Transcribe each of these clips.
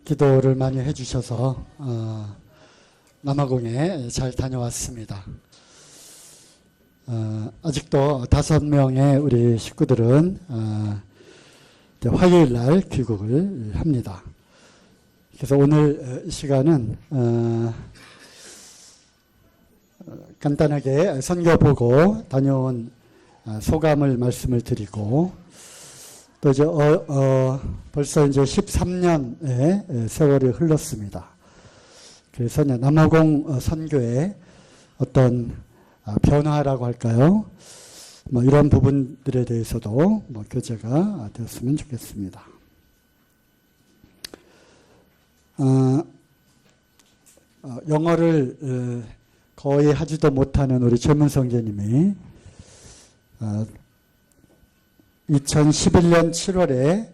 기도를 많이 해주셔서 남아공에 잘 다녀왔습니다. 아직도 5명의 우리 식구들은 화요일 날 귀국을 합니다. 그래서 오늘 이 시간은 간단하게 선교 보고 다녀온 소감을 말씀을 드리고, 또 이제 벌써 이제 13년의 세월이 흘렀습니다. 그래서 남아공 선교의 어떤 변화라고 할까요? 이런 부분들에 대해서도 교제가 되었으면 좋겠습니다. 영어를 거의 하지도 못하는 우리 최문 성재님이 2011년 7월에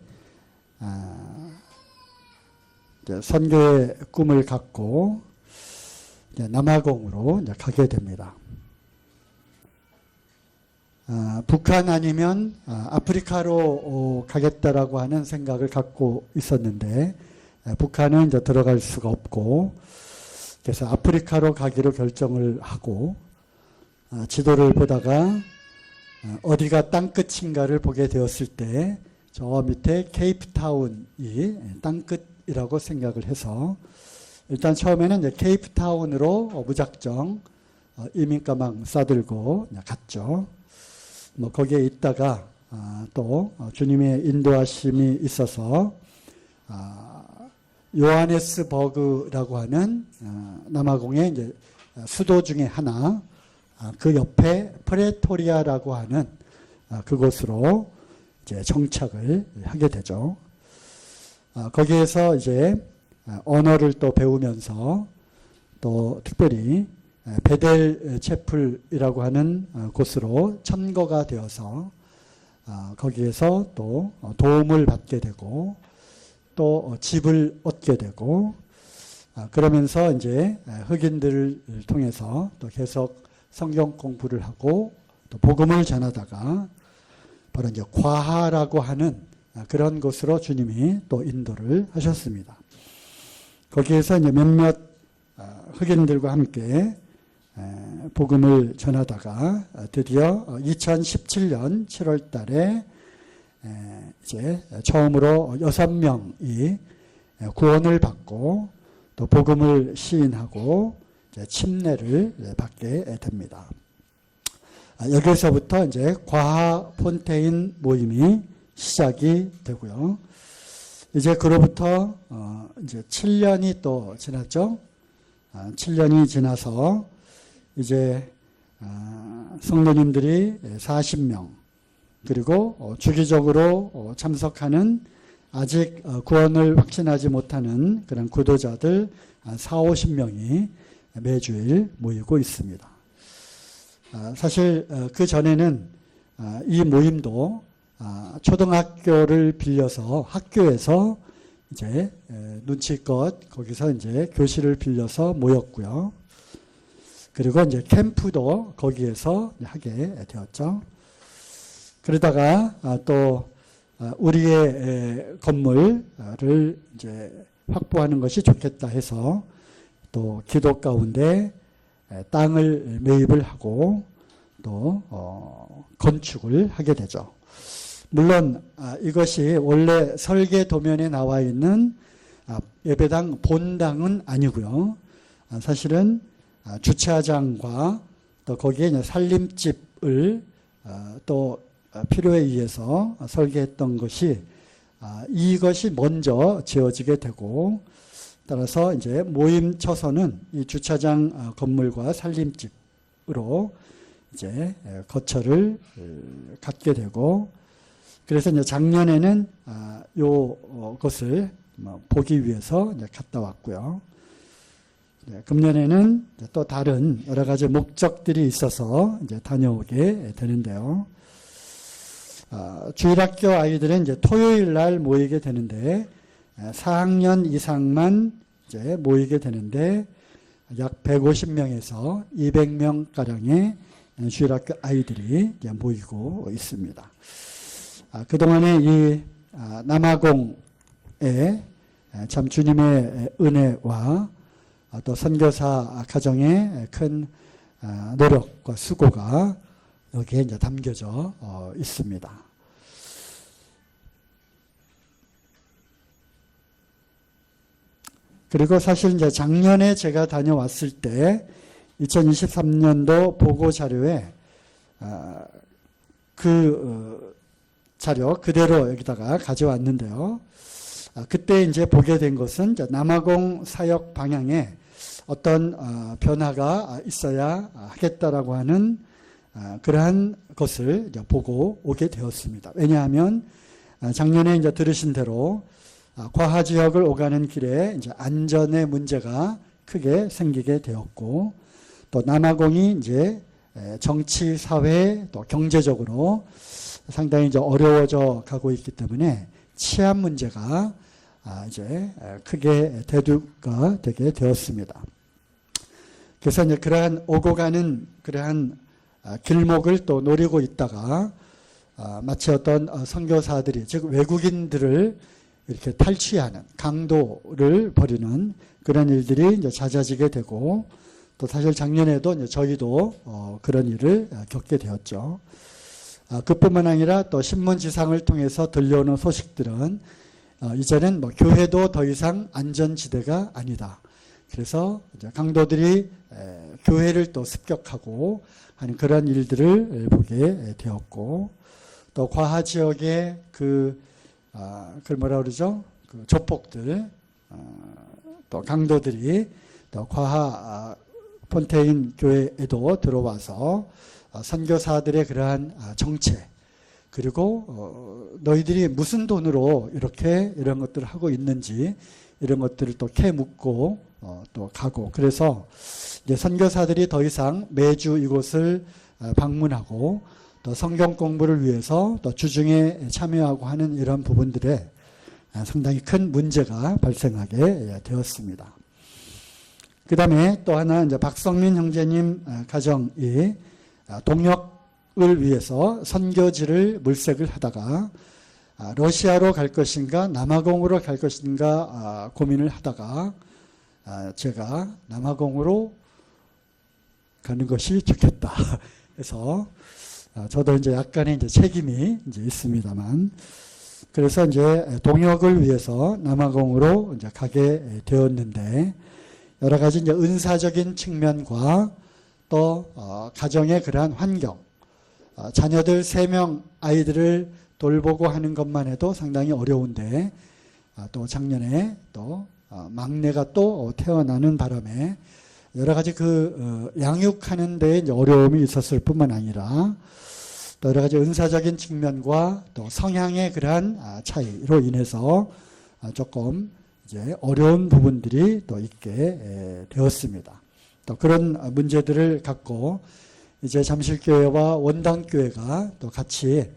선교의 꿈을 갖고 남아공으로 가게 됩니다. 북한 아니면 아프리카로 가겠다라고 하는 생각을 갖고 있었는데, 북한은 이제 들어갈 수가 없고, 그래서 아프리카로 가기로 결정을 하고, 지도를 보다가 어디가 땅끝인가를 보게 되었을 때 저 밑에 케이프타운이 땅끝이라고 생각을 해서 일단 처음에는 이제 케이프타운으로 무작정 이민가망 싸들고 갔죠. 거기에 있다가 또 주님의 인도하심이 있어서 요하네스버그라고 하는 남아공의 이제 수도 중에 하나, 그 옆에 프레토리아라고 하는 그곳으로 이제 정착을 하게 되죠. 거기에서 이제 언어를 또 배우면서 또 특별히 베델 채플이라고 하는 곳으로 천거가 되어서 거기에서 또 도움을 받게 되고 또 집을 얻게 되고, 그러면서 이제 흑인들을 통해서 또 계속 성경 공부를 하고 또 복음을 전하다가 바로 이제 과하라고 하는 그런 곳으로 주님이 또 인도를 하셨습니다. 거기에서 이제 몇몇 흑인들과 함께 복음을 전하다가 드디어 2017년 7월 달에 이제 처음으로 6명이 구원을 받고 또 복음을 시인하고 침례를 받게 됩니다. 여기서부터 이제 과하 폰테인 모임이 시작이 되고요. 이제 그로부터 이제 7년이 또 지났죠. 7년이 지나서 이제 성도님들이 40명, 그리고 주기적으로 참석하는 아직 구원을 확신하지 못하는 그런 구도자들 40-50명이 매주일 모이고 있습니다. 사실 그 전에는 이 모임도 초등학교를 빌려서 학교에서 이제 눈치껏 거기서 이제 교실을 빌려서 모였고요. 그리고 이제 캠프도 거기에서 하게 되었죠. 그러다가 또 우리의 건물을 이제 확보하는 것이 좋겠다 해서 또 기도 가운데 땅을 매입을 하고 또 건축을 하게 되죠. 물론 이것이 원래 설계 도면에 나와 있는 예배당 본당은 아니고요. 사실은 주차장과 또 거기에 이제 살림집을 또 필요에 의해서 설계했던 것이 이것이 먼저 지어지게 되고, 따라서 이제 모임 처소는 이 주차장 건물과 살림집으로 이제 거처를 갖게 되고, 그래서 이제 작년에는 요것을 보기 위해서 이제 갔다 왔고요. 금년에는 또 다른 여러 가지 목적들이 있어서 이제 다녀오게 되는데요. 주일학교 아이들은 이제 토요일 날 모이게 되는데 4학년 이상만 이제 모이게 되는데 약 150명에서 200명 가량의 주일학교 아이들이 이제 모이고 있습니다. 그동안에 이 남아공에 참 주님의 은혜와 또 선교사 가정의 큰 노력과 수고가 여기에 이제 담겨져 있습니다. 그리고 사실 이제 작년에 제가 다녀왔을 때 2023년도 보고 자료에 그 자료 그대로 여기다가 가져왔는데요. 그때 이제 보게 된 것은 이제 남아공 사역 방향에 어떤 변화가 있어야 하겠다라고 하는 그러한 것을 이제 보고 오게 되었습니다. 왜냐하면 작년에 이제 들으신 대로 과하 지역을 오가는 길에 이제 안전의 문제가 크게 생기게 되었고, 또 남아공이 이제 정치, 사회, 또 경제적으로 상당히 이제 어려워져 가고 있기 때문에 치안 문제가 이제 크게 대두가 되게 되었습니다. 그래서 이제 그러한 오고 가는 그러한 길목을 또 노리고 있다가 마치 어떤 선교사들이, 즉 외국인들을 이렇게 탈취하는, 강도를 벌이는 그런 일들이 이제 잦아지게 되고, 또 사실 작년에도 이제 저희도 그런 일을 겪게 되었죠. 그뿐만 아니라 또 신문 지상을 통해서 들려오는 소식들은 이제는 뭐 교회도 더 이상 안전지대가 아니다. 그래서 이제 강도들이 교회를 또 습격하고 하는 그런 일들을 보게 되었고, 또 과하 지역의 그걸 뭐라 그러죠? 그 조폭들, 또 강도들이 또 과하 폰테인 교회에도 들어와서 선교사들의 그러한 정체, 그리고 너희들이 무슨 돈으로 이렇게 이런 것들을 하고 있는지 이런 것들을 또 캐 묻고 또 가고, 그래서 이제 선교사들이 더 이상 매주 이곳을 방문하고 또 성경 공부를 위해서 또 주중에 참여하고 하는 이런 부분들에 상당히 큰 문제가 발생하게 되었습니다. 그 다음에 또 하나 이제 박성민 형제님 가정이 동역을 위해서 선교지를 물색을 하다가 러시아로 갈 것인가 남아공으로 갈 것인가 고민을 하다가 제가 남아공으로 가는 것이 좋겠다. 그래서 저도 이제 약간의 이제 책임이 이제 있습니다만, 그래서 이제 동역을 위해서 남아공으로 이제 가게 되었는데, 여러 가지 이제 은사적인 측면과 또 가정의 그러한 환경, 자녀들 3명 아이들을 돌보고 하는 것만 해도 상당히 어려운데, 또 작년에 또 막내가 또 태어나는 바람에 여러 가지 양육하는 데에 이제 어려움이 있었을 뿐만 아니라 또 여러 가지 은사적인 측면과 또 성향의 그러한 차이로 인해서 조금 이제 어려운 부분들이 또 있게 되었습니다. 또 그런 문제들을 갖고 이제 잠실교회와 원당교회가 또 같이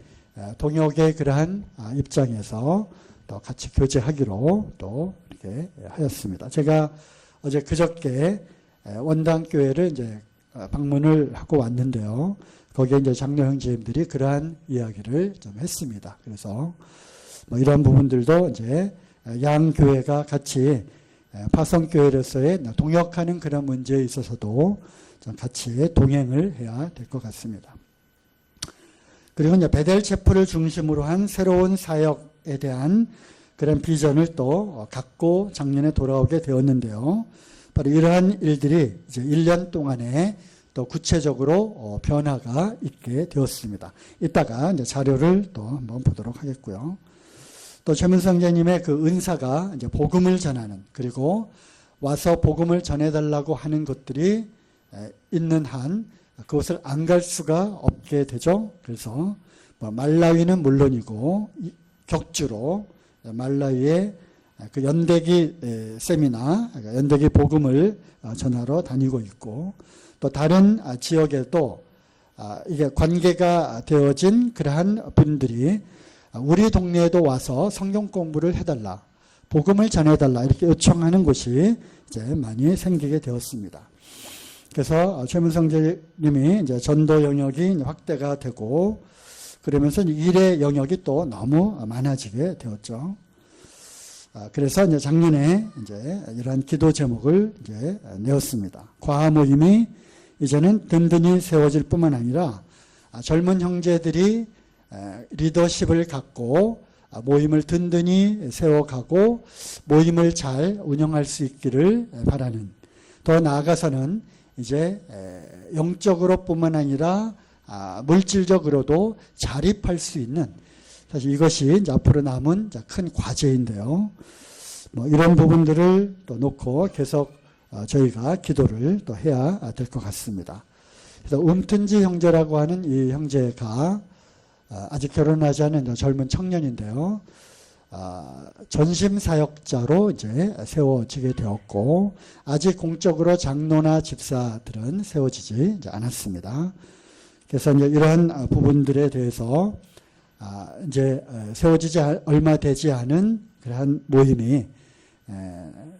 동역의 그러한 입장에서 또 같이 교제하기로 또 이렇게 하였습니다. 제가 어제 그저께 원당교회를 이제 방문을 하고 왔는데요. 거기에 이제 장로 형제님들이 그러한 이야기를 좀 했습니다. 그래서 뭐 이런 부분들도 이제 양 교회가 같이 파성교회로서의 동역하는 그런 문제에 있어서도 좀 같이 동행을 해야 될 것 같습니다. 그리고 이제 베델 체프를 중심으로 한 새로운 사역에 대한 그런 비전을 또 갖고 작년에 돌아오게 되었는데요. 바로 이러한 일들이 이제 1년 동안에 또 구체적으로 변화가 있게 되었습니다. 이따가 이제 자료를 또 한번 보도록 하겠고요. 또 최문성재님의 그 은사가 이제 복음을 전하는, 그리고 와서 복음을 전해달라고 하는 것들이 있는 한 그것을 안 갈 수가 없게 되죠. 그래서 말라위는 물론이고 격주로 말라위의 그 연대기 세미나, 연대기 복음을 전하러 다니고 있고, 또 다른 지역에도 이게 관계가 되어진 그러한 분들이 우리 동네에도 와서 성경 공부를 해달라, 복음을 전해달라 이렇게 요청하는 곳이 이제 많이 생기게 되었습니다. 그래서 최문성재님이 이제 전도 영역이 확대가 되고, 그러면서 일의 영역이 또 너무 많아지게 되었죠. 그래서 이제 작년에 이제 이러한 기도 제목을 이제 내었습니다. 과하 모임이 이제는 든든히 세워질 뿐만 아니라 젊은 형제들이 리더십을 갖고 모임을 든든히 세워가고 모임을 잘 운영할 수 있기를 바라는, 더 나아가서는 이제 영적으로 뿐만 아니라 물질적으로도 자립할 수 있는, 사실 이것이 이제 앞으로 남은 큰 과제인데요. 뭐 이런 부분들을 또 놓고 계속 저희가 기도를 또 해야 될 것 같습니다. 그래서 움튼지 형제라고 하는 이 형제가 아직 결혼하지 않은 젊은 청년인데요. 전심 사역자로 이제 세워지게 되었고, 아직 공적으로 장로나 집사들은 세워지지 이제 않았습니다. 그래서 이제 이러한 부분들에 대해서 이제 세워지지 얼마 되지 않은 그러한 모임이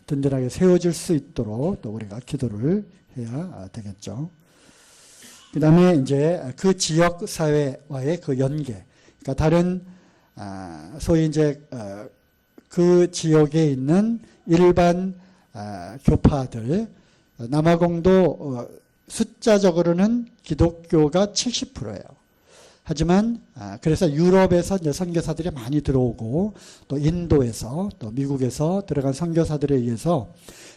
든든하게 세워질 수 있도록 또 우리가 기도를 해야 되겠죠. 그 다음에 이제 그 지역 사회와의 그 연계, 그러니까 다른 소위 이제 그 지역에 있는 일반 교파들, 남아공도 숫자적으로는 기독교가 70%예요. 하지만 그래서 유럽에서 이제 선교사들이 많이 들어오고, 또 인도에서 또 미국에서 들어간 선교사들에 의해서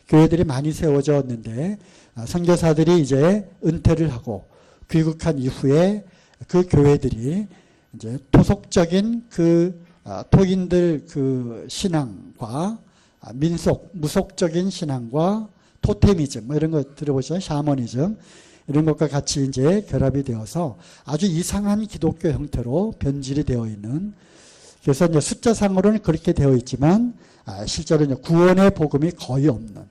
교회들이 많이 세워졌는데, 선교사들이 이제 은퇴를 하고 귀국한 이후에 그 교회들이 이제 토속적인 그 토인들 그 신앙과 민속 무속적인 신앙과 토테미즘 뭐 이런 거 들어보시죠? 샤머니즘 이런 것과 같이 이제 결합이 되어서 아주 이상한 기독교 형태로 변질이 되어 있는, 그래서 이제 숫자상으로는 그렇게 되어 있지만 실제로 이제 구원의 복음이 거의 없는,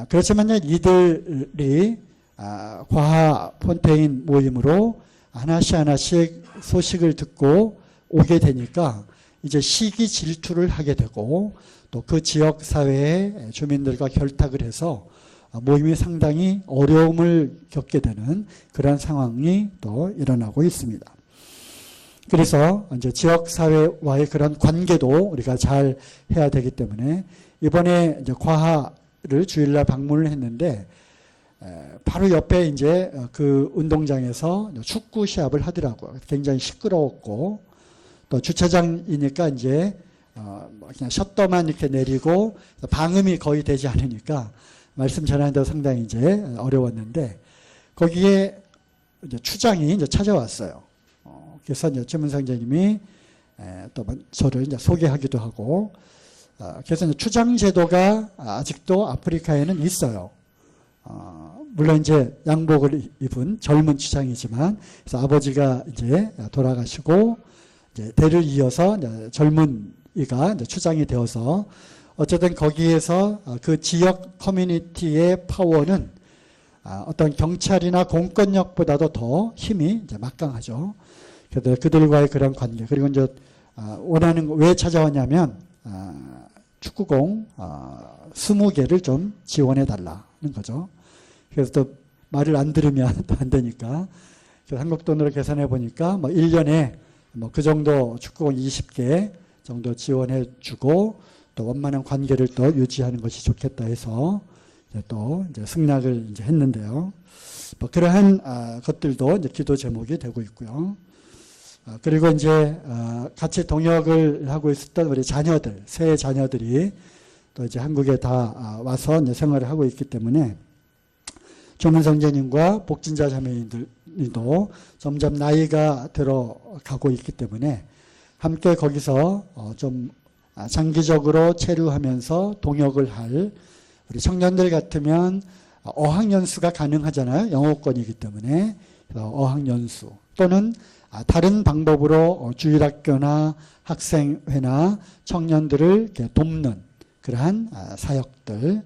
그렇지만 이들이 과하 폰테인 모임으로 하나씩 소식을 듣고 오게 되니까 이제 시기 질투를 하게 되고, 또 그 지역 사회의 주민들과 결탁을 해서 모임이 상당히 어려움을 겪게 되는 그런 상황이 또 일어나고 있습니다. 그래서 이제 지역 사회와의 그런 관계도 우리가 잘 해야 되기 때문에 이번에 이제 과하를 주일날 방문을 했는데, 바로 옆에 이제 그 운동장에서 축구 시합을 하더라고요. 굉장히 시끄러웠고, 또 주차장이니까 이제 그냥 셔터만 이렇게 내리고 방음이 거의 되지 않으니까 말씀 전하는데 상당히 이제 어려웠는데, 거기에 이제 추장이 이제 찾아왔어요. 그래서 이제 최문상 선생님이 또 저를 이제 소개하기도 하고, 그래서 이제 추장 제도가 아직도 아프리카에는 있어요. 물론 이제 양복을 입은 젊은 추장이지만, 그래서 아버지가 이제 돌아가시고 이제 대를 이어서 이제 젊은이가 이제 추장이 되어서, 어쨌든 거기에서 그 지역 커뮤니티의 파워는 어떤 경찰이나 공권력보다도 더 힘이 이제 막강하죠. 그래서 그들과의 그런 관계, 그리고 이제 원하는 왜 찾아왔냐면 축구공 20개를 좀 지원해 달라는 거죠. 그래서 또 말을 안 들으면 또 안 되니까, 그래서 한국 돈으로 계산해 보니까 뭐 1년에 뭐 그 정도 축구공 20개 정도 지원해 주고, 또 원만한 관계를 또 유지하는 것이 좋겠다 해서 또 이제 승낙을 이제 했는데요. 뭐 그러한 것들도 이제 기도 제목이 되고 있고요. 그리고 이제 같이 동역을 하고 있었던 우리 자녀들, 새 자녀들이 또 이제 한국에 다 와서 이제 생활을 하고 있기 때문에 조문성제님과 복진자 자매님들도 점점 나이가 들어가고 있기 때문에 함께 거기서 좀 장기적으로 체류하면서 동역을 할 우리 청년들 같으면 어학연수가 가능하잖아요. 영어권이기 때문에. 어학연수 또는 다른 방법으로 주일학교나 학생회나 청년들을 이렇게 돕는 그러한 사역들,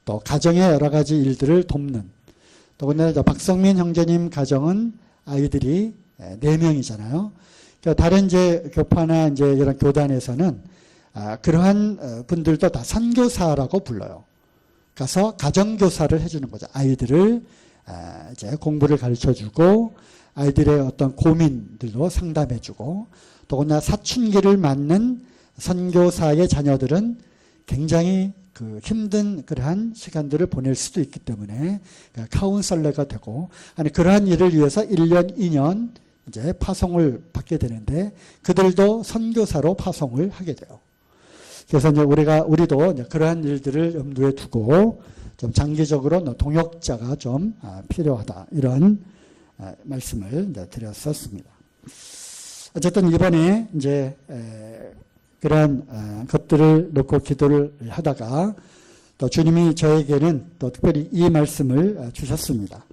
또 가정의 여러 가지 일들을 돕는, 또 근데 박성민 형제님 가정은 아이들이 4명이잖아요. 그러니까 다른 이제 교파나 이제 이런 교단에서는 그러한 분들도 다 선교사라고 불러요. 가서 가정교사를 해주는 거죠. 아이들을 이제 공부를 가르쳐주고 아이들의 어떤 고민들도 상담해주고, 더구나 사춘기를 맞는 선교사의 자녀들은 굉장히 그 힘든 그러한 시간들을 보낼 수도 있기 때문에 카운셀러가 되고, 아니 그러한 일을 위해서 1년, 2년 이제 파송을 받게 되는데 그들도 선교사로 파송을 하게 돼요. 그래서 이제 우리도 이제 그러한 일들을 염두에 두고 좀 장기적으로 동역자가 좀 필요하다, 이런 말씀을 이제 드렸었습니다. 어쨌든 이번에 이제 그러한 것들을 놓고 기도를 하다가 또 주님이 저에게는 또 특별히 이 말씀을 주셨습니다.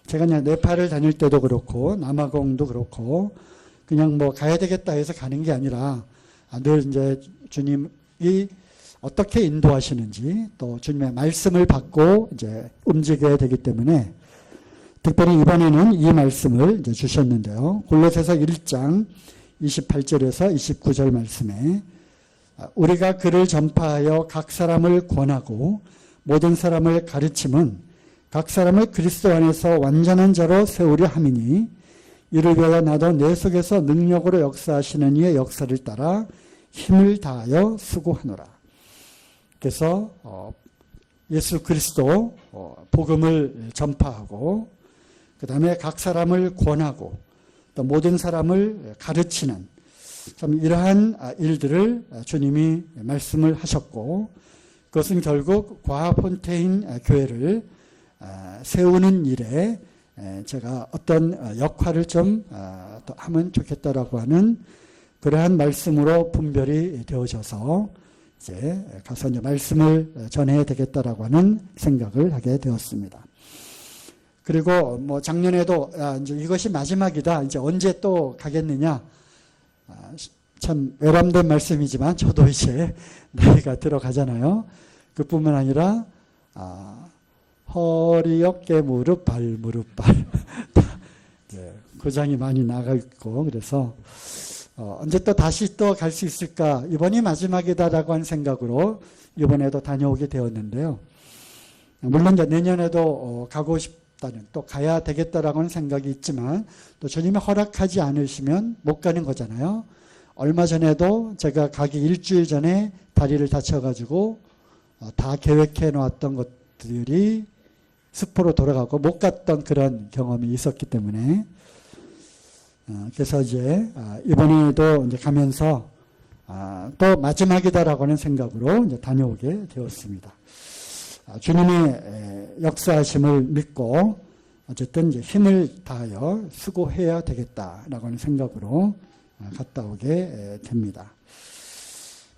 제가 그냥 네팔을 다닐 때도 그렇고 남아공도 그렇고 그냥 뭐 가야 되겠다 해서 가는 게 아니라 늘 이제 주님이 어떻게 인도하시는지 또 주님의 말씀을 받고 이제 움직여야 되기 때문에 특별히 이번에는 이 말씀을 이제 주셨는데요. 골로새서 1장 28절에서 29절 말씀에 우리가 그를 전파하여 각 사람을 권하고 모든 사람을 가르침은 각 사람을 그리스도 안에서 완전한 자로 세우려 함이니 이를 위하여 나도 내 속에서 능력으로 역사하시는 이의 역사를 따라 힘을 다하여 수고하노라. 그래서 예수 그리스도 복음을 전파하고 그 다음에 각 사람을 권하고 또 모든 사람을 가르치는 참 이러한 일들을 주님이 말씀을 하셨고, 그것은 결국 과fon테인 교회를 세우는 일에 제가 어떤 역할을 좀 또 하면 좋겠다라고 하는 그러한 말씀으로 분별이 되어져서 이제 가서 이제 말씀을 전해야 되겠다라고 하는 생각을 하게 되었습니다. 그리고 뭐 작년에도 이제 이것이 마지막이다, 이제 언제 또 가겠느냐, 참 외람된 말씀이지만 저도 이제 나이가 들어가잖아요. 그뿐만 아니라 허리, 어깨, 무릎, 발, 무릎, 발 고장이 많이 나가 있고, 그래서 언제 또 다시 또 갈 수 있을까, 이번이 마지막이다라고 하는 생각으로 이번에도 다녀오게 되었는데요. 물론 이제 내년에도 가고 싶다는, 또 가야 되겠다라고 하는 생각이 있지만 또 주님이 허락하지 않으시면 못 가는 거잖아요. 얼마 전에도 제가 가기 일주일 전에 다리를 다쳐가지고 다 계획해 놓았던 것들이 스포로 돌아가고 못 갔던 그런 경험이 있었기 때문에 그래서 이제 이번에도 이제 가면서 또 마지막이다라고 하는 생각으로 이제 다녀오게 되었습니다. 주님의 역사하심을 믿고 어쨌든 이제 힘을 다하여 수고해야 되겠다라고 하는 생각으로 갔다 오게 됩니다.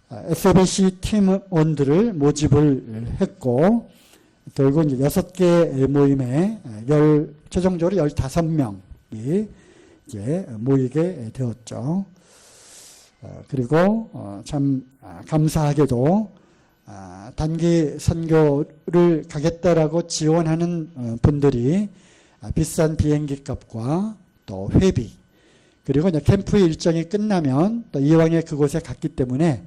SABC 팀원들을 모집을 했고 결국 이제 6개 모임에 최종적으로 15명이 이제 모이게 되었죠. 그리고 참 감사하게도 단기 선교를 가겠다라고 지원하는 분들이 비싼 비행기 값과 또 회비, 그리고 이제 캠프 일정이 끝나면 또 이왕에 그곳에 갔기 때문에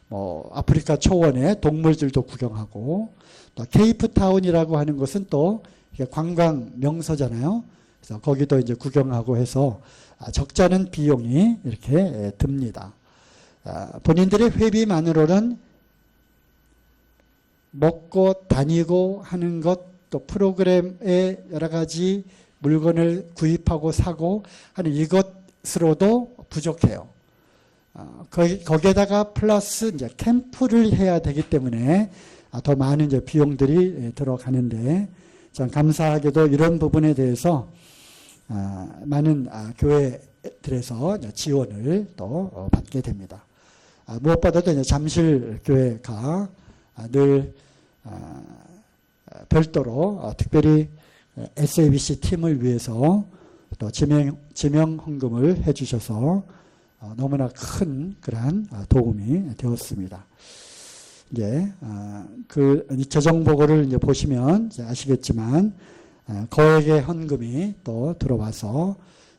뭐 아프리카 초원의 동물들도 구경하고, 또 케이프타운이라고 하는 것은 또 관광 명소잖아요. 그래서 거기도 이제 구경하고 해서 적잖은 비용이 이렇게 듭니다. 본인들의 회비만으로는 먹고 다니고 하는 것, 또 프로그램에 여러 가지 물건을 구입하고 사고 하는 이것으로도 부족해요. 거기에다가 플러스 이제 캠프를 해야 되기 때문에 더 많은 이제 비용들이 들어가는데, 참 감사하게도 이런 부분에 대해서 많은 교회들에서 지원을 또 받게 됩니다. 무엇보다도 이제 잠실교회가 늘 별도로 특별히 SABC 팀을 위해서 또 지명 헌금을 해주셔서 너무나 큰 그러한 도움이 되었습니다. 이제 그 재정 보고를 이제 보시면 이제 아시겠지만 거액의 헌금이 또 들어와서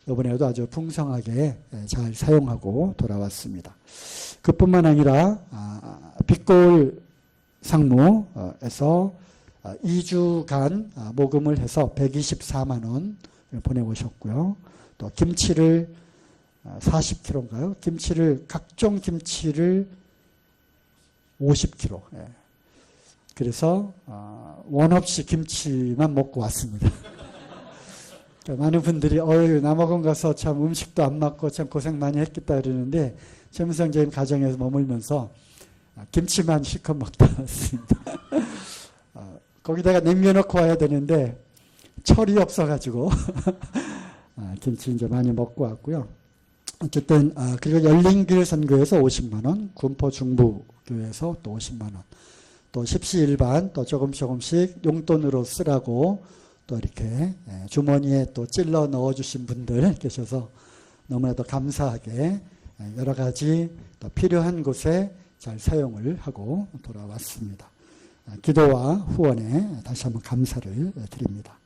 이번에도 아주 풍성하게 잘 사용하고 돌아왔습니다. 그뿐만 아니라 빛고울 상무에서 2주간 모금을 해서 124만 원 보내오셨고요. 또 김치를 40kg인가요? 김치를, 각종 김치를 50kg. 예. 그래서 원 없이 김치만 먹고 왔습니다. 그러니까 많은 분들이 남아공 가서 참 음식도 안 맞고 참 고생 많이 했겠다 그러는데 최문성장님 가정에서 머물면서 김치만 실컷 먹다 왔습니다. 거기다가 남겨놓고 와야 되는데 철이 없어가지고 김치 이제 많이 먹고 왔고요. 어쨌든 그리고 열린길 선교에서 50만 원, 군포 중부교회에서 또 50만 원, 또 십시일반 또 조금씩 용돈으로 쓰라고 또 이렇게 주머니에 또 찔러 넣어주신 분들 계셔서 너무나도 감사하게 여러 가지 또 필요한 곳에 잘 사용을 하고 돌아왔습니다. 기도와 후원에 다시 한번 감사를 드립니다.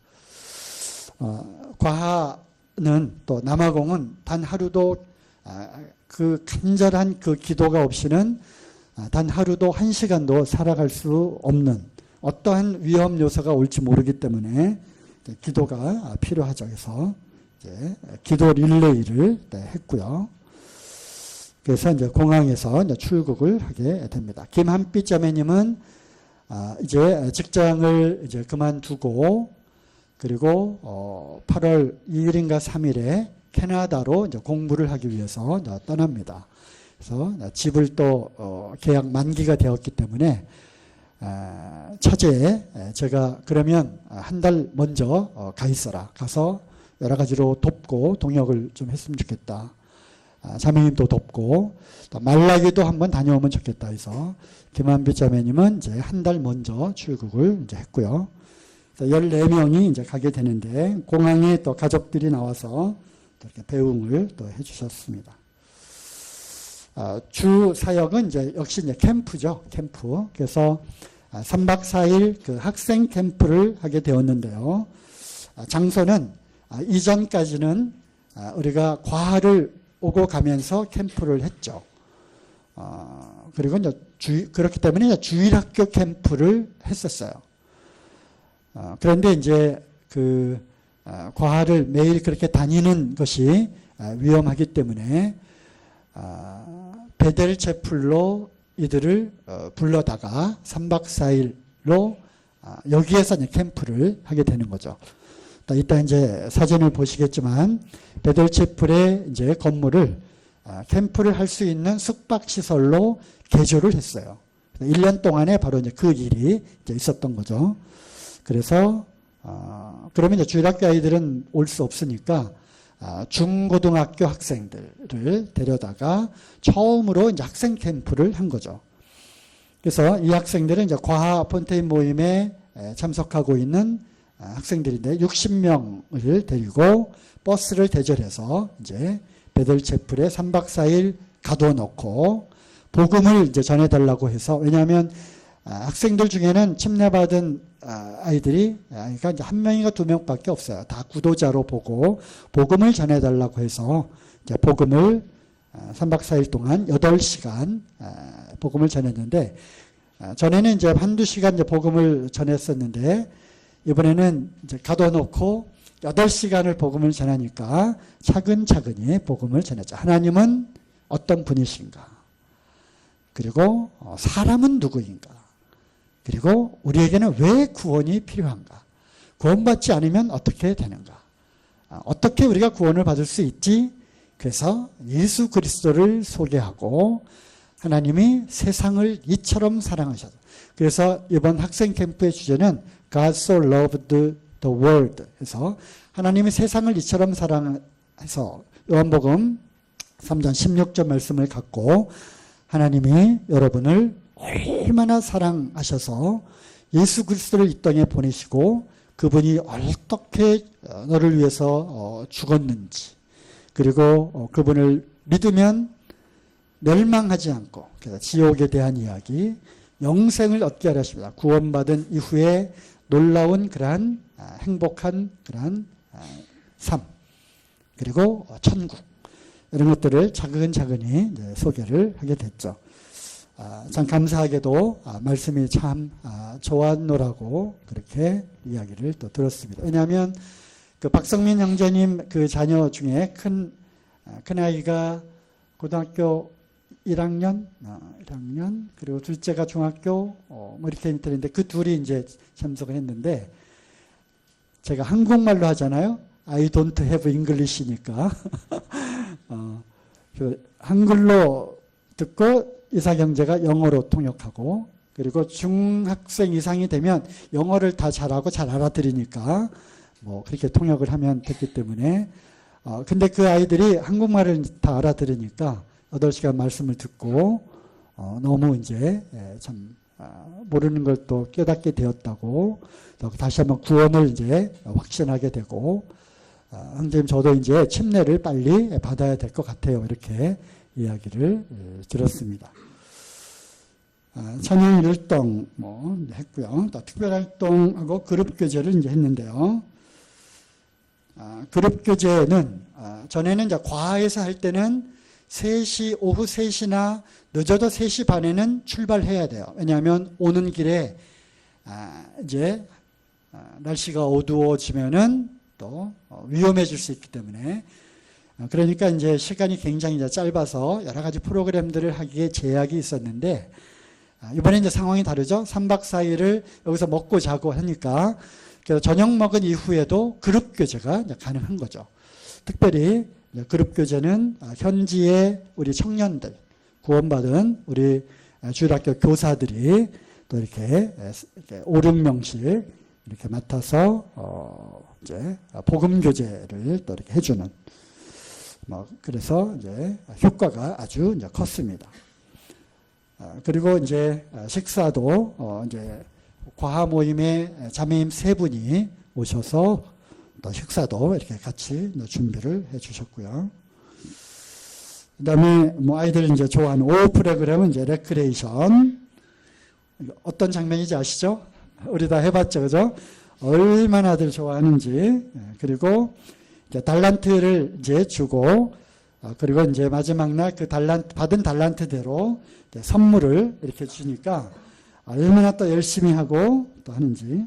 과하는 또 남아공은 단 하루도 그 간절한 그 기도가 없이는 단 하루도 한 시간도 살아갈 수 없는 어떠한 위험 요소가 올지 모르기 때문에 기도가 필요하죠. 그래서 이제 기도 릴레이를 했고요. 그래서 이제 공항에서 이제 출국을 하게 됩니다. 김한빛 자매님은 이제 직장을 이제 그만두고 그리고 8월 2일인가 3일에 캐나다로 이제 공부를 하기 위해서 이제 떠납니다. 그래서 집을 또 계약 만기가 되었기 때문에 차제에 제가 그러면 한 달 먼저 가 있어라. 가서 여러 가지로 돕고 동역을 좀 했으면 좋겠다. 자매님도 돕고 또 말라기도 한번 다녀오면 좋겠다 해서 김한빛 자매님은 이제 한 달 먼저 출국을 이제 했고요. 14명이 이제 가게 되는데 공항에 또 가족들이 나와서 또 이렇게 배웅을 또 해주셨습니다. 주 사역은 이제 역시 이제 캠프죠. 캠프. 그래서 3박 4일 그 학생 캠프를 하게 되었는데요. 장소는 이전까지는 우리가 과를 오고 가면서 캠프를 했죠. 그리고 이제 그렇기 때문에 이제 주일학교 캠프를 했었어요. 그런데 이제 그 과를 매일 그렇게 다니는 것이 위험하기 때문에 베델 채플로 이들을 불러다가 3박 4일로 여기에서 이제 캠프를 하게 되는 거죠. 이따 이제 사진을 보시겠지만 베델 채플의 이제 건물을 캠프를 할 수 있는 숙박시설로 개조를 했어요. 1년 동안에 바로 이제 그 일이 이제 있었던 거죠. 그래서 그러면 이제 주일학교 아이들은 올 수 없으니까 중고등학교 학생들을 데려다가 처음으로 이제 학생 캠프를 한 거죠. 그래서 이 학생들은 이제 과하 폰테인 모임에 참석하고 있는 학생들인데 60명을 데리고 버스를 대절해서 이제 베델체플에 3박 4일 가둬놓고 복음을 이제 전해달라고 해서 왜냐하면 학생들 중에는 침례받은 아이들이 그러니까 이제 한 명인가 두 명밖에 없어요. 다 구도자로 보고 복음을 전해달라고 해서 이제 복음을 3박 4일 동안 8시간 복음을 전했는데 전에는 이제 한두 시간 이제 복음을 전했었는데 이번에는 이제 가둬놓고 8시간을 복음을 전하니까 차근차근히 복음을 전했죠. 하나님은 어떤 분이신가? 그리고 사람은 누구인가? 그리고 우리에게는 왜 구원이 필요한가? 구원받지 않으면 어떻게 되는가? 어떻게 우리가 구원을 받을 수 있지? 그래서 예수 그리스도를 소개하고 하나님이 세상을 이처럼 사랑하셔서 그래서 이번 학생 캠프의 주제는 God so loved the world 해서 하나님이 세상을 이처럼 사랑해서 요한복음 3장 16절 말씀을 갖고 하나님이 여러분을 얼마나 사랑하셔서 예수 그리스도를 이 땅에 보내시고 그분이 어떻게 너를 위해서 죽었는지 그리고 그분을 믿으면 멸망하지 않고 그래서 지옥에 대한 이야기 영생을 얻게 하려 하십니다. 구원받은 이후에 놀라운 그러한 행복한 그러한 삶 그리고 천국 이런 것들을 차근차근히 이제 소개를 하게 됐죠. 참 감사하게도 말씀이 참 좋았노라고 그렇게 이야기를 또 들었습니다. 왜냐하면 그 박성민 형제님 그 자녀 중에 큰 아이가 고등학교 1학년, 그리고 둘째가 중학교, 뭐 이렇게 되는데 그 둘이 이제 참석을 했는데 제가 한국말로 하잖아요. I don't have English니까. 한글로 듣고 이사경제가 영어로 통역하고 그리고 중학생 이상이 되면 영어를 다 잘하고 잘 알아들으니까 뭐 그렇게 통역을 하면 됐기 때문에 근데 그 아이들이 한국말을 다 알아들으니까 8시간 말씀을 듣고 너무 이제 참 모르는 걸 또 깨닫게 되었다고 다시 한번 구원을 이제 확신하게 되고 선생님 저도 이제 침례를 빨리 받아야 될 것 같아요. 이렇게 이야기를 들었습니다. 찬양 율동 뭐 했고요. 또 특별활동하고 그룹교제를 이제 했는데요. 그룹교제는 전에는 이제 과에서 할 때는 3시, 오후 3시나 늦어도 3시 반에는 출발해야 돼요. 왜냐하면 오는 길에 이제 날씨가 어두워지면은 또 위험해질 수 있기 때문에 그러니까 이제 시간이 굉장히 이제 짧아서 여러 가지 프로그램들을 하기에 제약이 있었는데 이번에 이제 상황이 다르죠. 3박 4일을 여기서 먹고 자고 하니까 그래서 저녁 먹은 이후에도 그룹 교제가 가능한 거죠. 특별히 그룹 교제는 현지의 우리 청년들, 구원받은 우리 주일학교 교사들이 또 이렇게 5, 6명씩 이렇게 맡아서 이제 복음 교제를 또 이렇게 해주는 뭐 그래서 이제 효과가 아주 이제 컸습니다. 그리고 이제 식사도 이제 과하 모임에 자매님 3분이 오셔서 또 식사도 이렇게 같이 준비를 해주셨고요. 그다음에 뭐 아이들 이제 좋아하는 오후 프로그램은 이제 레크레이션. 어떤 장면인지 아시죠? 우리 다 해봤죠, 그죠? 얼마나들 좋아하는지. 그리고 이제 달란트를 이제 주고, 그리고 이제 마지막 날 그 받은 달란트대로 선물을 이렇게 주니까 얼마나 또 열심히 하고 또 하는지.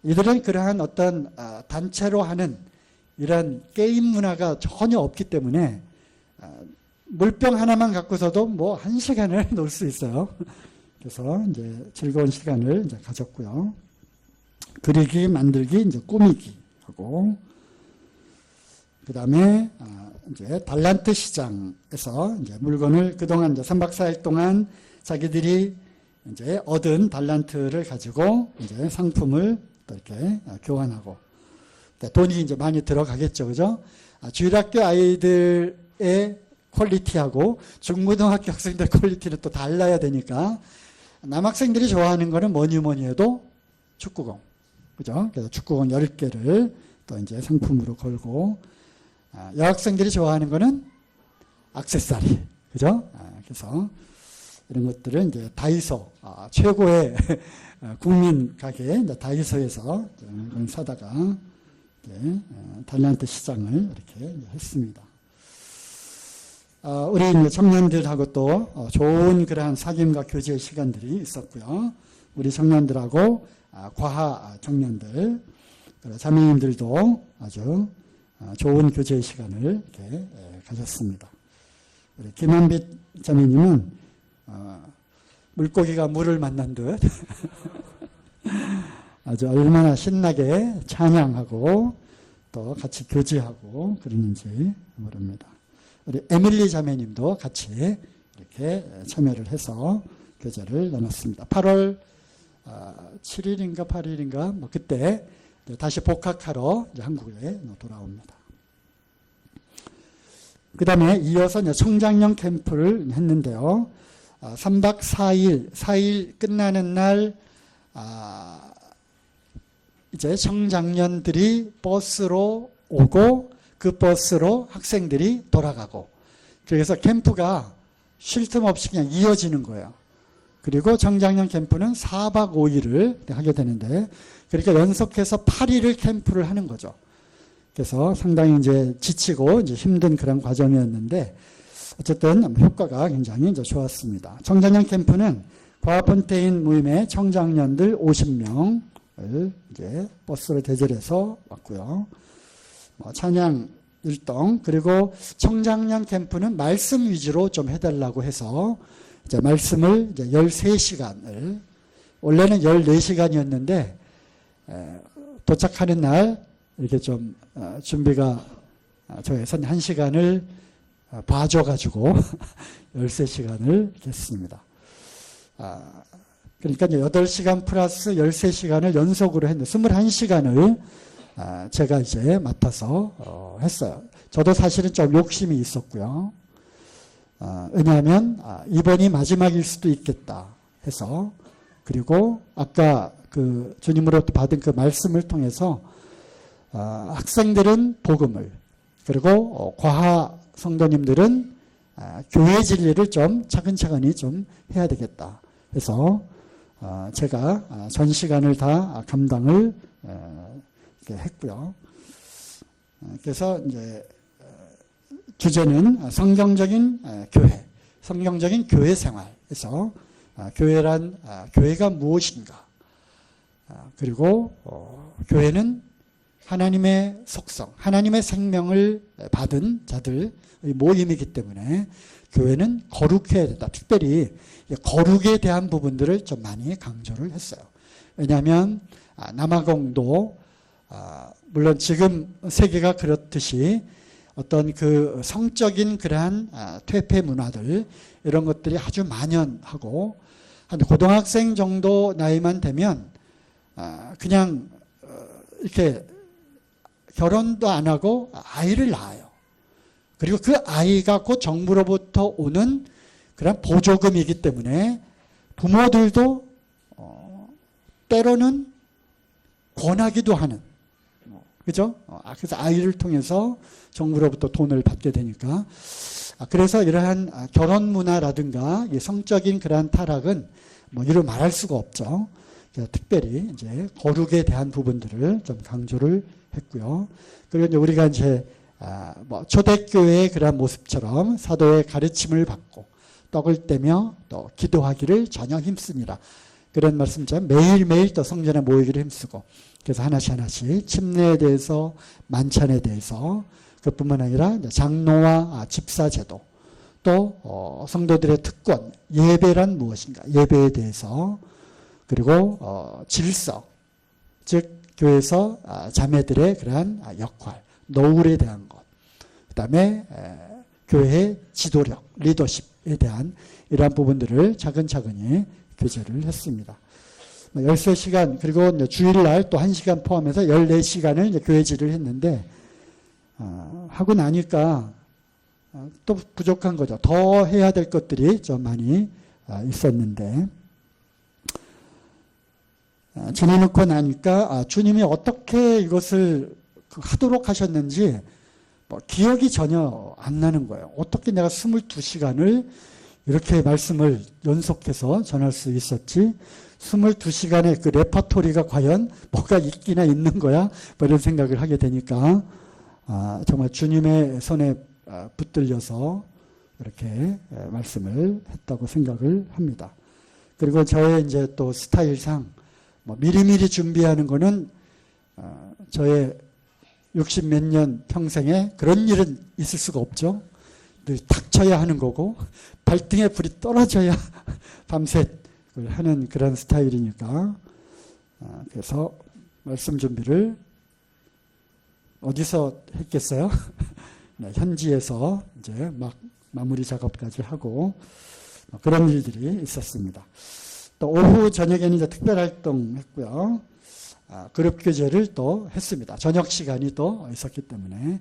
이들은 그러한 어떤 단체로 하는 이런 게임 문화가 전혀 없기 때문에 물병 하나만 갖고서도 뭐 1시간을 놀 수 있어요. 그래서 이제 즐거운 시간을 이제 가졌고요. 그리기, 만들기, 이제 꾸미기 하고, 그 다음에 이제 달란트 시장에서 이제 물건을 그동안 이제 3박 4일 동안 자기들이 이제 얻은 달란트를 가지고 이제 상품을 또 이렇게 교환하고, 돈이 이제 많이 들어가겠죠, 그죠? 주일학교 아이들의 퀄리티하고 중고등학교 학생들 퀄리티는 또 달라야 되니까 남학생들이 좋아하는 거는 뭐니 해도 축구공, 그죠? 그래서 축구공 10개를 또 이제 상품으로 걸고, 여학생들이 좋아하는 거는 액세서리, 그죠? 그래서 이런 것들은 이제 다이소, 최고의 국민 가게 다이소에서 사다가 달란트 시장을 이렇게 했습니다. 우리 청년들하고 또 좋은 그러한 사귐과 교제 시간들이 있었고요. 우리 청년들하고 과하 청년들, 자매님들도 아주 좋은 교제 시간을 이렇게 가졌습니다. 우리 김한빛 자매님은 물고기가 물을 만난 듯 아주 얼마나 신나게 찬양하고 또 같이 교제하고 그러는지 모릅니다. 우리 에밀리 자매님도 같이 이렇게 참여를 해서 교제를 나눴습니다. 8월 7일인가 8일인가 뭐 그때 다시 복학하러 한국에 돌아옵니다. 그 다음에 이어서 청장년 캠프를 했는데요. 3박 4일 끝나는 날 이제 청장년들이 버스로 오고 그 버스로 학생들이 돌아가고 그래서 캠프가 쉴 틈 없이 그냥 이어지는 거예요. 그리고 청장년 캠프는 4박 5일을 하게 되는데 그러니까 연속해서 8일을 캠프를 하는 거죠. 그래서 상당히 이제 지치고 이제 힘든 그런 과정이었는데 어쨌든 효과가 굉장히 이제 좋았습니다. 청장년 캠프는 과학폰테인 모임의 청장년들 50명을 이제 버스로 대절해서 왔고요. 찬양 율동, 그리고 청장년 캠프는 말씀 위주로 좀 해달라고 해서 이제 말씀을 이제 13시간을, 원래는 14시간이었는데 도착하는 날 이렇게 좀 준비가 저에선 1시간을 봐줘가지고 13시간을 했습니다. 그러니까 8시간 플러스 13시간을 연속으로 했는데 21시간을 제가 이제 맡아서 했어요. 저도 사실은 좀 욕심이 있었고요. 왜냐하면 이번이 마지막일 수도 있겠다 해서, 그리고 아까 그 주님으로부터 받은 그 말씀을 통해서 학생들은 복음을, 그리고 과하 성도님들은 교회 진리를 좀 차근차근히 좀 해야 되겠다 해서 제가 전 시간을 다 감당을 했고요. 그래서 이제 주제는 성경적인 교회, 성경적인 교회 생활에서 교회가 무엇인가, 그리고 교회는 하나님의 속성, 하나님의 생명을 받은 자들의 모임이기 때문에 교회는 거룩해야 된다. 특별히 거룩에 대한 부분들을 좀 많이 강조를 했어요. 왜냐하면 남아공도 물론 지금 세계가 그렇듯이 어떤 그 성적인 그러한 퇴폐 문화들, 이런 것들이 아주 만연하고, 한 고등학생 정도 나이만 되면 그냥 이렇게 결혼도 안 하고 아이를 낳아요. 그리고 그 아이가 곧 정부로부터 오는 그런 보조금이기 때문에 부모들도 때로는 권하기도 하는, 그죠? 그래서 아이를 통해서 정부로부터 돈을 받게 되니까. 그래서 이러한 결혼 문화라든가 성적인 그러한 타락은 뭐 이루 말할 수가 없죠. 특별히 이제 거룩에 대한 부분들을 좀 강조를 했고요. 그리고 이제 우리가 이제 뭐 초대교회의 그러한 모습처럼 사도의 가르침을 받고 떡을 떼며 또 기도하기를 전혀 힘씁니다. 그런 말씀처럼 매일매일 또 성전에 모이기를 힘쓰고, 그래서 하나씩 침례에 대해서, 만찬에 대해서, 그뿐만 아니라 장로와 집사 제도, 또 성도들의 특권, 예배란 무엇인가, 예배에 대해서, 그리고 질서, 즉 교회에서 자매들의 그러한 역할, 노울에 대한 것, 그 다음에 교회의 지도력, 리더십에 대한 이러한 부분들을 차근차근히 교제를 했습니다. 13시간, 그리고 주일날 또 1시간 포함해서 14시간을 이제 교회질을 했는데, 하고 나니까 또 부족한 거죠. 더 해야 될 것들이 좀 많이 있었는데, 지내놓고 나니까 주님이 어떻게 이것을 하도록 하셨는지 기억이 전혀 안 나는 거예요. 어떻게 내가 22시간을 이렇게 말씀을 연속해서 전할 수 있었지? 22시간의 그 레퍼토리가 과연 뭐가 있기나 있는 거야? 뭐 이런 생각을 하게 되니까 정말 주님의 손에 붙들려서 이렇게 말씀을 했다고 생각을 합니다. 그리고 저의 이제 또 스타일상 미리미리 준비하는 거는 저의 60몇 년 평생에 그런 일은 있을 수가 없죠. 늘 닥쳐야 하는 거고 발등에 불이 떨어져야 밤새 하는 그런 스타일이니까, 그래서 말씀 준비를 어디서 했겠어요? 네, 현지에서 이제 막 마무리 작업까지 하고 그런 일들이 있었습니다. 또 오후 저녁에는 이제 특별 활동 했고요. 그룹 교제를 또 했습니다. 저녁 시간이 또 있었기 때문에.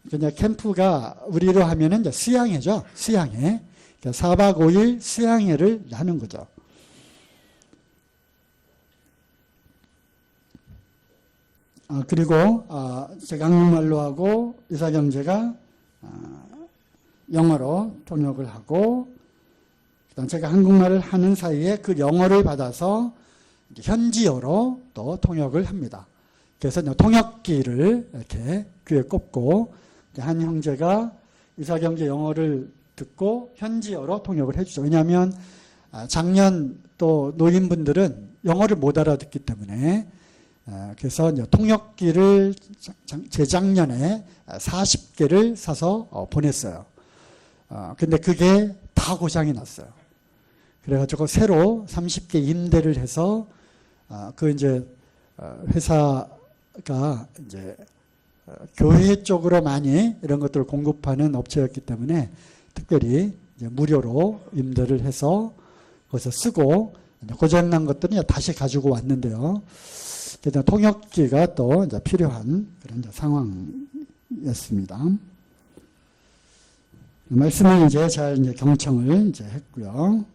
그냥 캠프가 우리로 하면은 이제 수양회죠. 수양회. 4박 5일 수양회를 하는 거죠. 그리고 제가 한국말로 하고 이사경제가 영어로 통역을 하고, 그다음 제가 한국말을 하는 사이에 그 영어를 받아서 현지어로 또 통역을 합니다. 그래서 통역기를 이렇게 귀에 꼽고 한 형제가 이사경제 영어를 듣고 현지어로 통역을 해주죠. 왜냐하면 작년 또 노인분들은 영어를 못 알아듣기 때문에 그래서 이제 통역기를 재작년에 40개를 사서 보냈어요. 근데 그게 다 고장이 났어요. 그래가지고 새로 30개 임대를 해서 그 이제 회사가 이제 교회 쪽으로 많이 이런 것들을 공급하는 업체였기 때문에 특별히 이제 무료로 임대를 해서 거기서 쓰고 고장난 것들은 이제 다시 가지고 왔는데요. 그래서 통역기가 또 이제 필요한 그런 이제 상황이었습니다. 말씀을 이제 잘 이제 경청을 이제 했고요.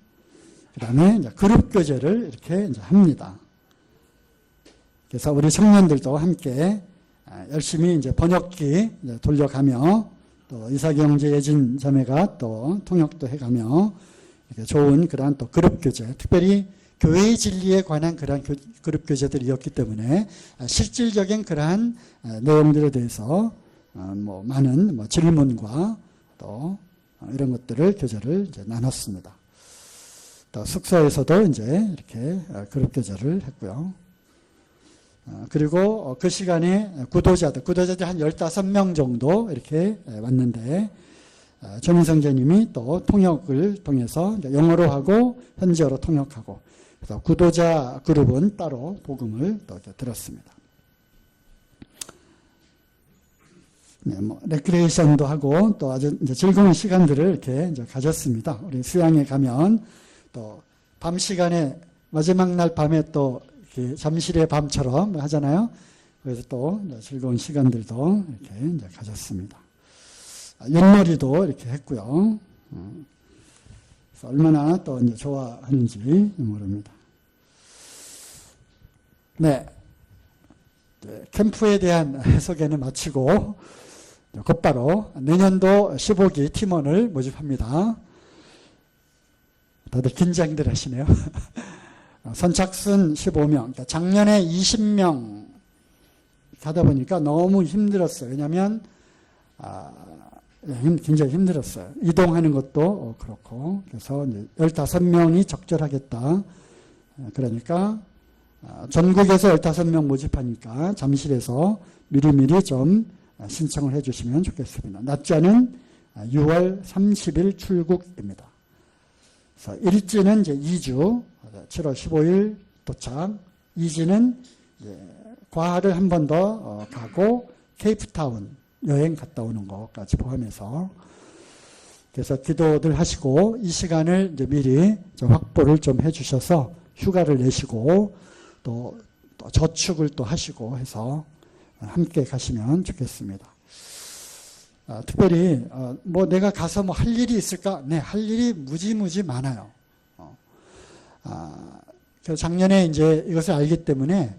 그 다음에 이제 그룹 교제를 이렇게 이제 합니다. 그래서 우리 청년들도 함께 열심히 이제 번역기 이제 돌려가며 또 이사경제 예진 자매가 또 통역도 해가며 이렇게 좋은 그러한 또 그룹 교제, 특별히 교회의 진리에 관한 그러한 그룹 교제들이었기 때문에 실질적인 그러한 내용들에 대해서 뭐 많은 뭐 질문과 또 이런 것들을 교제를 이제 나눴습니다. 또 숙소에서도 이제 이렇게 그룹 교제를 했고요. 그리고 그 시간에 구도자들 한 15명 정도 이렇게 왔는데 전인성재님이 또 통역을 통해서 영어로 하고 현지어로 통역하고 그래서 구도자 그룹은 따로 복음을 또 들었습니다. 네, 뭐 레크레이션도 하고 또 아주 이제 즐거운 시간들을 이렇게 이제 가졌습니다. 우리 수양에 가면 또 밤 시간에 마지막 날 밤에 또 이렇게 잠실의 밤처럼 하잖아요. 그래서 또 즐거운 시간들도 이렇게 이제 가졌습니다. 윷놀이도 이렇게 했고요. 그래서 얼마나 또 이제 좋아하는지 모릅니다. 네. 캠프에 대한 소개는 마치고 곧바로 내년도 15기 팀원을 모집합니다. 다들 긴장들 하시네요. 선착순 15명, 그러니까 작년에 20명 하다 보니까 너무 힘들었어요. 왜냐하면 굉장히 힘들었어요. 이동하는 것도 그렇고 그래서 이제 15명이 적절하겠다. 그러니까 전국에서 15명 모집하니까 잠실에서 미리미리 좀 신청을 해주시면 좋겠습니다. 낮자는 6월 30일 출국입니다. 그래서 일지는 이제 2주, 7월 15일 도착, 2지는 이제 과하를 한 번 더 가고 케이프타운 여행 갔다 오는 것까지 포함해서 그래서 기도들 하시고 이 시간을 이제 미리 좀 확보를 좀 해주셔서 휴가를 내시고 또 저축을 또 하시고 해서 함께 가시면 좋겠습니다. 특별히 뭐 내가 가서 뭐 할 일이 있을까? 네, 할 일이 무지무지 많아요. 그래서 작년에 이제 이것을 알기 때문에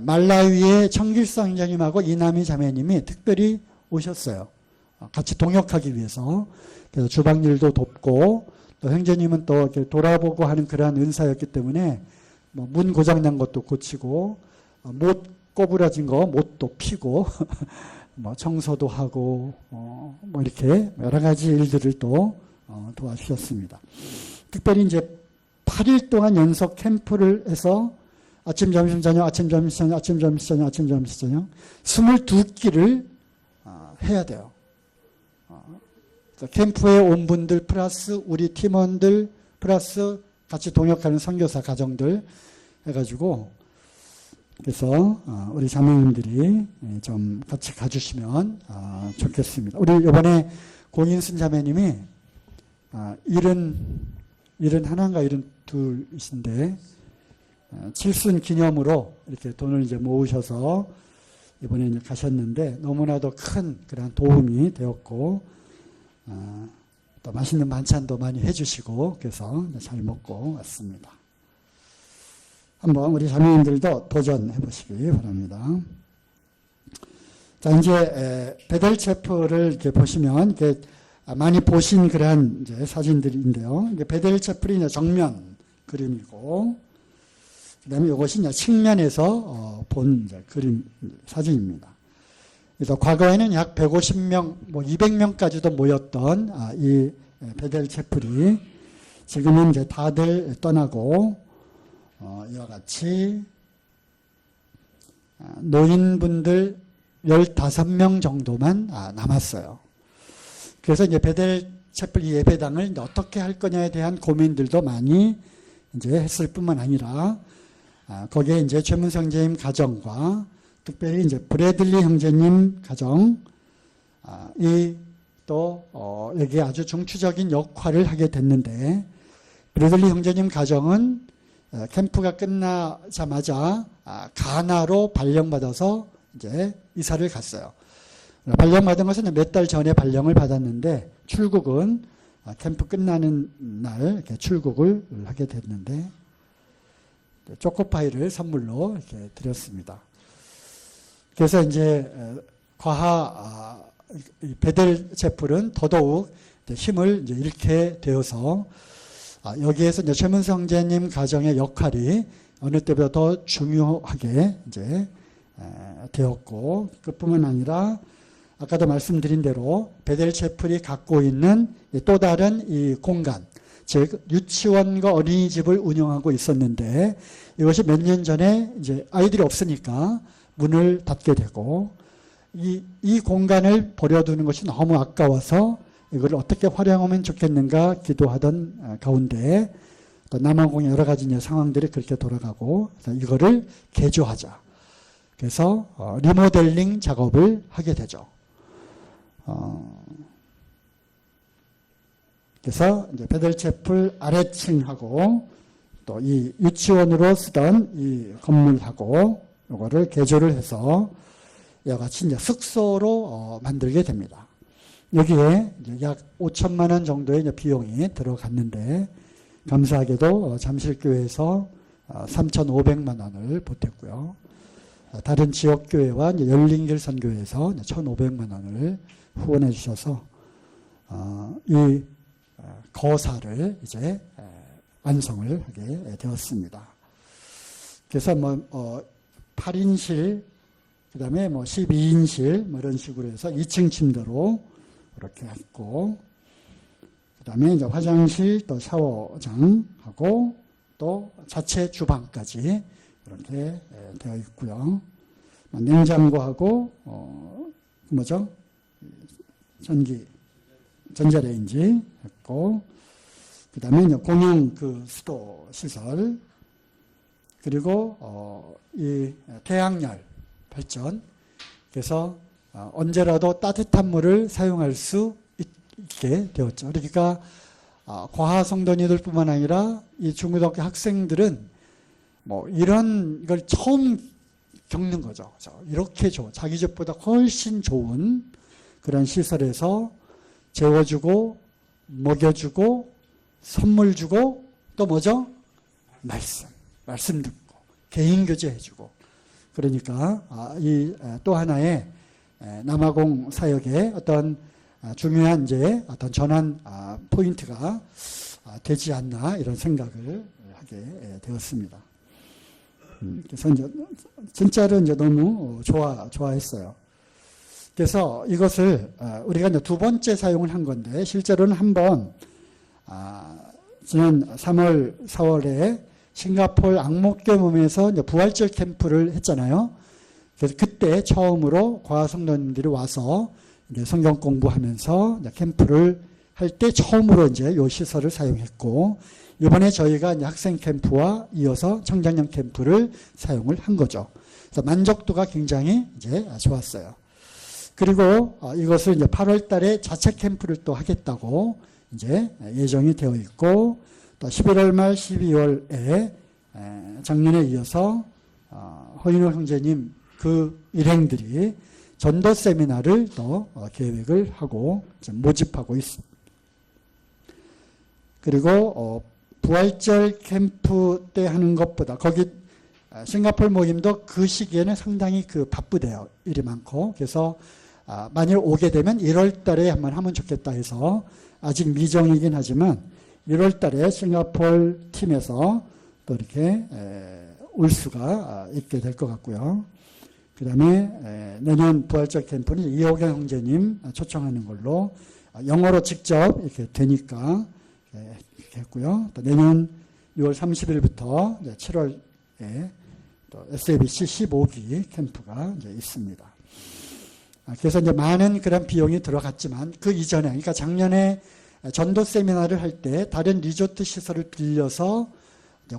말라위의 청길성 형제님하고 이남희 자매님이 특별히 오셨어요. 같이 동역하기 위해서. 그래서 주방일도 돕고 또 형제님은 또 이렇게 돌아보고 하는 그러한 은사였기 때문에 뭐 문 고장난 것도 고치고 못 꼬부라진 거 못도 피고 뭐 청소도 하고 뭐 이렇게 여러 가지 일들을 또 도와주셨습니다. 특별히 이제 8일 동안 연속 캠프를 해서 아침, 점심, 저녁, 아침, 점심, 저녁, 아침, 점심, 저녁, 아침, 점심, 저녁 22끼를 해야 돼요. 캠프에 온 분들 플러스 우리 팀원들 플러스 같이 동역하는 선교사 가정들 해가지고 그래서 우리 자매님들이 좀 같이 가주시면 좋겠습니다. 우리 이번에 공인순 자매님이 71인가 72이신데 칠순 기념으로 이렇게 돈을 이제 모으셔서 이번에 이제 가셨는데 너무나도 큰 그런 도움이 되었고 또 맛있는 반찬도 많이 해주시고 그래서 잘 먹고 왔습니다. 한번 우리 자매님들도 도전해 보시기 바랍니다. 자, 이제 베델체플을 이렇게 보시면 이렇게 많이 보신 그러한 이제 사진들인데요. 베델 채플이 이제 정면 그림이고, 그 다음에 이것이 이제 측면에서 본 이제 그림 사진입니다. 그래서 과거에는 약 150명, 뭐 200명까지도 모였던 이 베델 채플이 지금은 이제 다들 떠나고 이와 같이 노인분들 15명 정도만 남았어요. 그래서 이제 베델 채플 이 예배당을 이제 어떻게 할 거냐에 대한 고민들도 많이 이제 했을 뿐만 아니라 거기에 이제 최문성 형제님 가정과 특별히 이제 브래들리 형제님 가정 또 여기에 아주 중추적인 역할을 하게 됐는데 브래들리 형제님 가정은 캠프가 끝나자마자 가나로 발령받아서 이제 이사를 갔어요. 발령받은 것은 몇 달 전에 발령을 받았는데 출국은 캠프 끝나는 날 이렇게 출국을 하게 됐는데 초코파이를 선물로 이렇게 드렸습니다. 그래서 이제 베델 채플은 더더욱 힘을 이제 잃게 되어서 여기에서 이제 최문성 형제님 가정의 역할이 어느 때보다 더 중요하게 이제 되었고 그뿐만 아니라 아까도 말씀드린 대로 베델 채플이 갖고 있는 또 다른 이 공간, 즉 유치원과 어린이집을 운영하고 있었는데 이것이 몇 년 전에 이제 아이들이 없으니까 문을 닫게 되고 이 공간을 버려두는 것이 너무 아까워서 이걸 어떻게 활용하면 좋겠는가 기도하던 가운데 또 남아공의 여러 가지 상황들이 그렇게 돌아가고 이거를 개조하자. 그래서 리모델링 작업을 하게 되죠. 그래서 이제 베델 채플 아래층하고 또 이 유치원으로 쓰던 이 건물하고 이거를 개조를 해서 이와 같이 이제 숙소로 만들게 됩니다. 여기에 이제 약 5천만 원 정도의 이제 비용이 들어갔는데 감사하게도 잠실교회에서 3,500만 원을 보탰고요. 다른 지역교회와 열린길 선교회에서 1,500만 원을 후원해 주셔서 이 거사를 이제 완성을 하게 되었습니다. 그래서 8인실, 그 다음에 12인실 이런 식으로 해서 2층 침대로 이렇게 했고, 그 다음에 이제 화장실 또 샤워장하고 또 자체 주방까지 이렇게 되어 있고요. 냉장고하고 전자레인지 했고, 그 다음에 이제 공용 그 수도 시설, 그리고 이 태양열 발전. 그래서 언제라도 따뜻한 물을 사용할 수 있게 되었죠. 그러니까 과하 성도님들뿐만 아니라 이 중고등학교 학생들은 이런 걸 처음 겪는 거죠. 이렇게 자기 집보다 훨씬 좋은 그런 시설에서 재워주고 먹여주고 선물 주고 또 뭐죠? 말씀 듣고 개인 교제 해주고. 그러니까 이 또 하나의 남아공 사역의 어떤 중요한 이제 어떤 전환 포인트가 되지 않나 이런 생각을 하게 되었습니다. 그래서 이제 진짜로 이제 너무 좋아했어요. 그래서 이것을 우리가 이제 두 번째 사용을 한 건데 실제로는 한번 지난 3월, 4월에 싱가포르 앙목교몸에서 이제 부활절 캠프를 했잖아요. 그래서 그때 처음으로 과하 성도님들이 와서 이제 성경 공부하면서 이제 캠프를 할 때 처음으로 이제 요 시설을 사용했고, 이번에 저희가 이제 학생 캠프와 이어서 청장년 캠프를 사용을 한 거죠. 그래서 만족도가 굉장히 이제 좋았어요. 그리고 이것을 이제 8월 달에 자체 캠프를 또 하겠다고 이제 예정이 되어 있고, 또 11월 말 12월에 작년에 이어서 허인호 형제님 그 일행들이 전도 세미나를 또 계획을 하고 모집하고 있습니다. 그리고 부활절 캠프 때 하는 것보다 거기 싱가포르 모임도 그 시기에는 상당히 바쁘대요. 일이 많고. 그래서 만일 오게 되면 1월 달에 한번 하면 좋겠다 해서 아직 미정이긴 하지만 1월 달에 싱가포르 팀에서 또 이렇게 올 수가 있게 될 것 같고요. 그 다음에 내년 부활절 캠프는 이호경 형제님 초청하는 걸로 영어로 직접 이렇게 되니까 이렇게 했고요. 또 내년 6월 30일부터 7월에 또 SABC 15기 캠프가 이제 있습니다. 그래서 이제 많은 그런 비용이 들어갔지만 그 이전에, 그러니까 작년에 전도 세미나를 할 때 다른 리조트 시설을 빌려서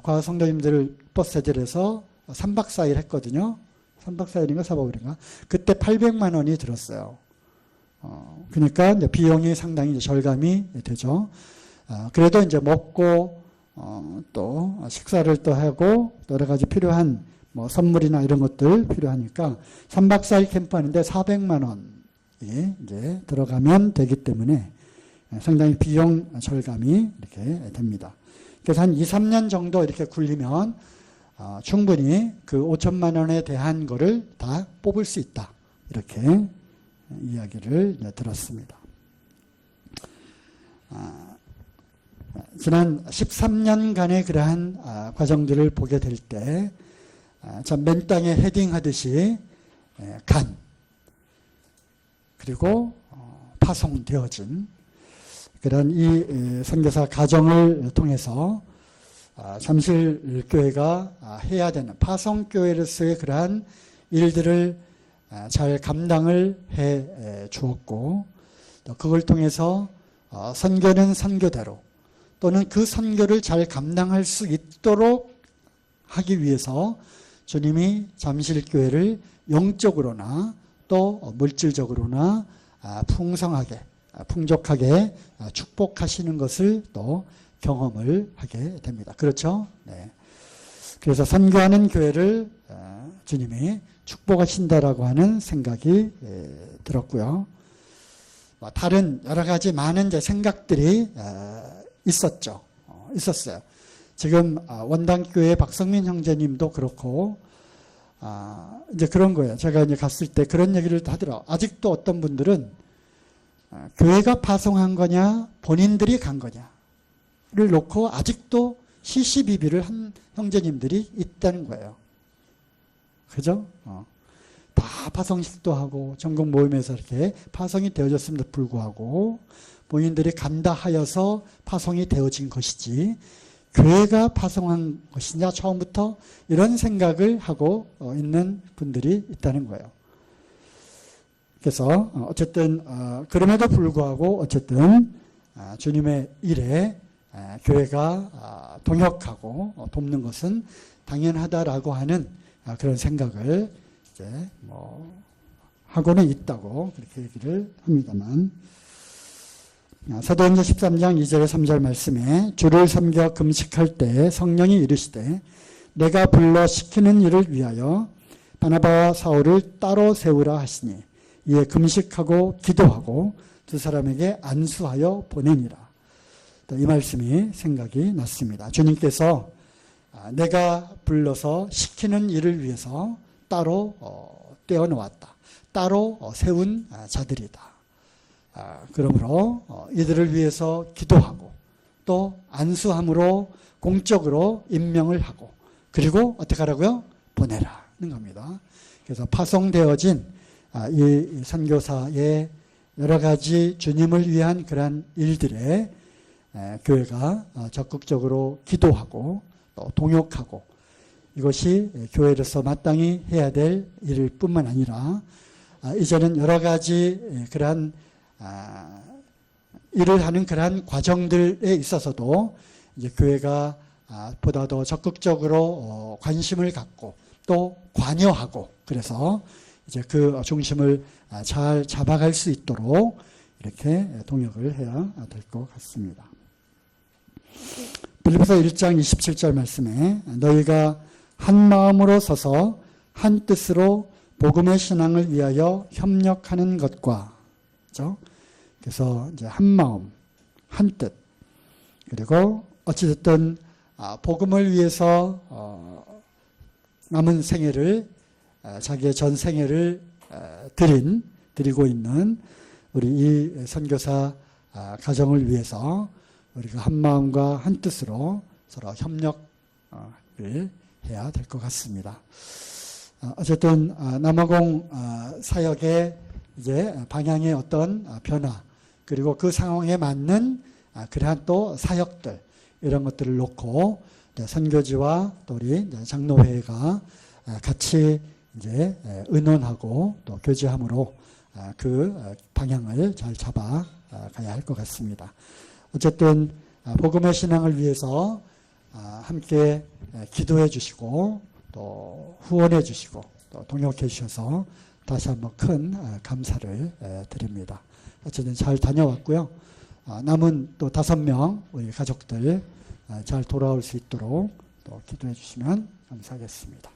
과거 성도님들을 버스에 들여서 3박 4일 했거든요. 3박 4일인가 4박 5일인가. 그때 800만 원이 들었어요. 그러니까 이제 비용이 상당히 이제 절감이 되죠. 그래도 이제 먹고 또 식사를 또 하고 여러 가지 필요한 뭐 선물이나 이런 것들 필요하니까 3박 4일 캠프 하는데 400만 원이 이제 들어가면 되기 때문에 상당히 비용 절감이 이렇게 됩니다. 그래서 한 2, 3년 정도 이렇게 굴리면 충분히 그 5천만 원에 대한 거를 다 뽑을 수 있다. 이렇게 이야기를 들었습니다. 지난 13년간의 그러한 과정들을 보게 될 때 참 맨 땅에 헤딩하듯이 간 그리고 파송되어진 그런 이 선교사 가정을 통해서 잠실교회가 해야 되는 파송교회로서의 그러한 일들을 잘 감당을 해 주었고 또 그걸 통해서 선교는 선교대로 또는 그 선교를 잘 감당할 수 있도록 하기 위해서 주님이 잠실교회를 영적으로나 또 물질적으로나 풍성하게 풍족하게 축복하시는 것을 또 경험을 하게 됩니다. 그렇죠? 네. 그래서 선교하는 교회를 주님이 축복하신다라고 하는 생각이 들었고요. 다른 여러 가지 많은 이제 생각들이 있었어요. 지금 원당교회 박성민 형제님도 그렇고 이제 그런 거예요. 제가 이제 갔을 때 그런 얘기를 하더라고요. 아직도 어떤 분들은 교회가 파송한 거냐 본인들이 간 거냐를 놓고 아직도 시시비비를 한 형제님들이 있다는 거예요. 그죠? 다 파송식도 하고 전국 모임에서 이렇게 파송이 되어졌음에도 불구하고 본인들이 간다 하여서 파송이 되어진 것이지 교회가 파송한 것이냐 처음부터 이런 생각을 하고 있는 분들이 있다는 거예요. 그래서 어쨌든 그럼에도 불구하고 어쨌든 주님의 일에 교회가 동역하고 돕는 것은 당연하다라고 하는 그런 생각을 이제 뭐 하고는 있다고 그렇게 얘기를 합니다만 사도행전 13장 2절 3절 말씀에 주를 섬겨 금식할 때 성령이 이르시되 내가 불러 시키는 일을 위하여 바나바와 사울을 따로 세우라 하시니 이에 금식하고 기도하고 두 사람에게 안수하여 보내니라. 이 말씀이 생각이 났습니다. 주님께서 내가 불러서 시키는 일을 위해서 따로 떼어놓았다. 따로 세운 자들이다. 그러므로 이들을 위해서 기도하고 또 안수함으로 공적으로 임명을 하고 그리고 어떻게 하라고요? 보내라는 겁니다. 그래서 파송되어진 이 선교사의 여러 가지 주님을 위한 그러한 일들에 교회가 적극적으로 기도하고 또 동역하고 이것이 교회로서 마땅히 해야 될 일일 뿐만 아니라 이제는 여러 가지 그러한 일을 하는 그러한 과정들에 있어서도 이제 교회가 보다 더 적극적으로 관심을 갖고 또 관여하고 그래서 이제 그 중심을 잘 잡아갈 수 있도록 이렇게 동역을 해야 될 것 같습니다. 빌립보서 1장 27절 말씀에 너희가 한 마음으로 서서 한 뜻으로 복음의 신앙을 위하여 협력하는 것과 그렇죠? 그래서 이제 한 마음, 한 뜻 그리고 어찌됐든 복음을 위해서 남은 생애를 자기의 전 생애를 드리고 있는 우리 이 선교사 가정을 위해서 우리가 한 마음과 한 뜻으로 서로 협력을 해야 될 것 같습니다. 어쨌든 남아공 사역의 이제 방향의 어떤 변화 그리고 그 상황에 맞는 그러한 또 사역들 이런 것들을 놓고 선교지와 또 우리 장로회가 같이 이제 의논하고 또 교제함으로 그 방향을 잘 잡아 가야 할 것 같습니다. 어쨌든 복음의 신앙을 위해서 함께 기도해 주시고 또 후원해 주시고 또 동역해 주셔서 다시 한번 큰 감사를 드립니다. 어쨌든 잘 다녀왔고요. 남은 또 5명 우리 가족들 잘 돌아올 수 있도록 또 기도해 주시면 감사하겠습니다.